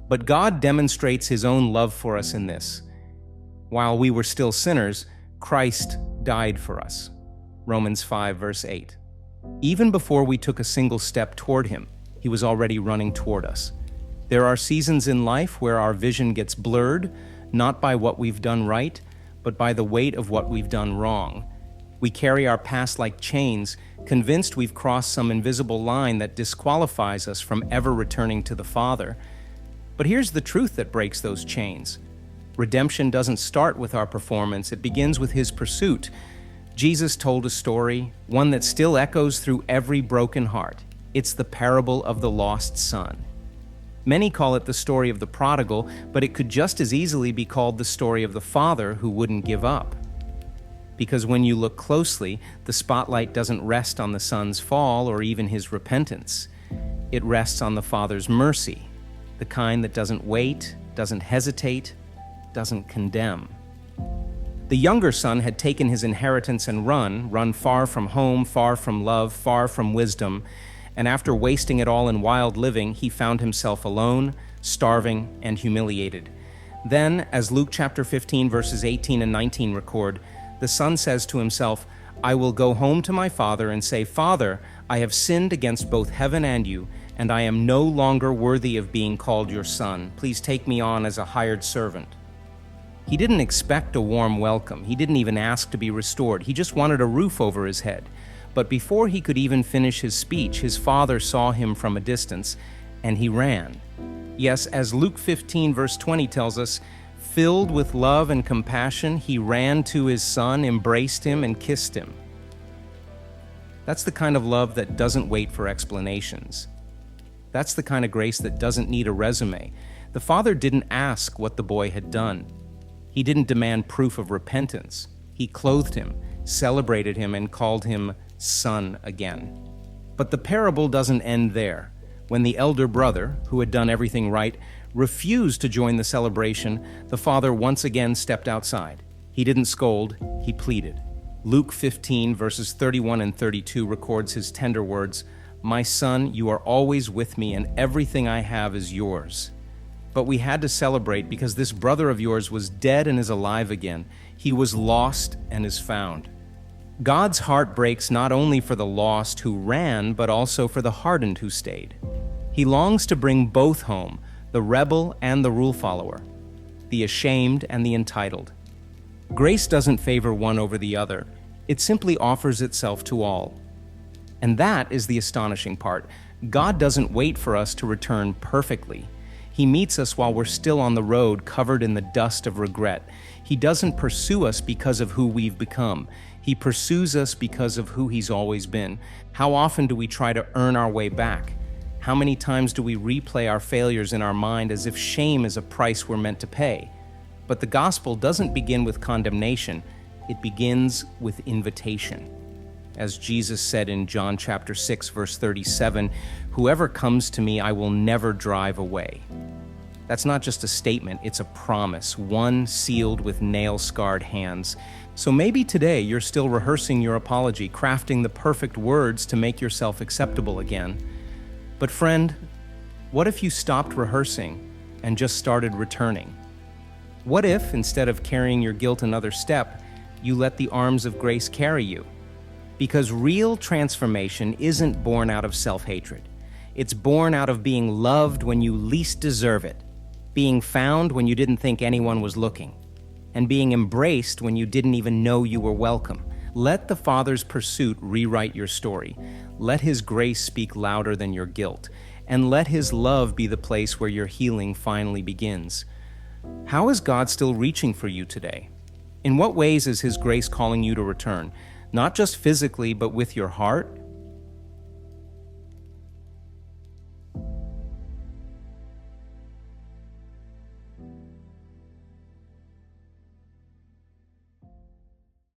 But God demonstrates his own love for us in this. While we were still sinners, Christ died for us. Romans 5, verse 8. Even before we took a single step toward him, he was already running toward us. There are seasons in life where our vision gets blurred, not by what we've done right, but by the weight of what we've done wrong. We carry our past like chains, convinced we've crossed some invisible line that disqualifies us from ever returning to the Father. But here's the truth that breaks those chains. Redemption doesn't start with our performance, it begins with his pursuit. Jesus told a story, one that still echoes through every broken heart. It's the parable of the lost son. Many call it the story of the prodigal, but it could just as easily be called the story of the father who wouldn't give up. Because when you look closely, the spotlight doesn't rest on the son's fall or even his repentance. It rests on the father's mercy, the kind that doesn't wait, doesn't hesitate, doesn't condemn. The younger son had taken his inheritance and run far from home, far from love, far from wisdom, and after wasting it all in wild living, he found himself alone, starving, and humiliated. Then, as Luke chapter 15, verses 18 and 19 record, the son says to himself, "I will go home to my father and say, 'Father, I have sinned against both heaven and you, and I am no longer worthy of being called your son. Please take me on as a hired servant.'" He didn't expect a warm welcome. He didn't even ask to be restored. He just wanted a roof over his head. But before he could even finish his speech, his father saw him from a distance, and he ran. Yes, as Luke 15, verse 20 tells us, filled with love and compassion, he ran to his son, embraced him, and kissed him. That's the kind of love that doesn't wait for explanations. That's the kind of grace that doesn't need a resume. The father didn't ask what the boy had done. He didn't demand proof of repentance. He clothed him, celebrated him, and called him son again. But the parable doesn't end there. When the elder brother, who had done everything right, refused to join the celebration, the father once again stepped outside. He didn't scold, he pleaded. Luke 15, verses 31 and 32 records his tender words, "My son, you are always with me, and everything I have is yours." But we had to celebrate because this brother of yours was dead and is alive again. He was lost and is found. God's heart breaks not only for the lost who ran, but also for the hardened who stayed. He longs to bring both home, the rebel and the rule follower, the ashamed and the entitled. Grace doesn't favor one over the other. It simply offers itself to all. And that is the astonishing part. God doesn't wait for us to return perfectly. He meets us while we're still on the road, covered in the dust of regret. He doesn't pursue us because of who we've become. He pursues us because of who he's always been. How often do we try to earn our way back? How many times do we replay our failures in our mind as if shame is a price we're meant to pay? But the gospel doesn't begin with condemnation. It begins with invitation. As Jesus said in John chapter 6, verse 37, "Whoever comes to me, I will never drive away." That's not just a statement, it's a promise, one sealed with nail-scarred hands. So maybe today you're still rehearsing your apology, crafting the perfect words to make yourself acceptable again. But friend, what if you stopped rehearsing and just started returning? What if, instead of carrying your guilt another step, you let the arms of grace carry you? Because real transformation isn't born out of self-hatred. It's born out of being loved when you least deserve it, being found when you didn't think anyone was looking, and being embraced when you didn't even know you were welcome. Let the Father's pursuit rewrite your story. Let His grace speak louder than your guilt, and let His love be the place where your healing finally begins. How is God still reaching for you today? In what ways is His grace calling you to return? Not just physically, but with your heart,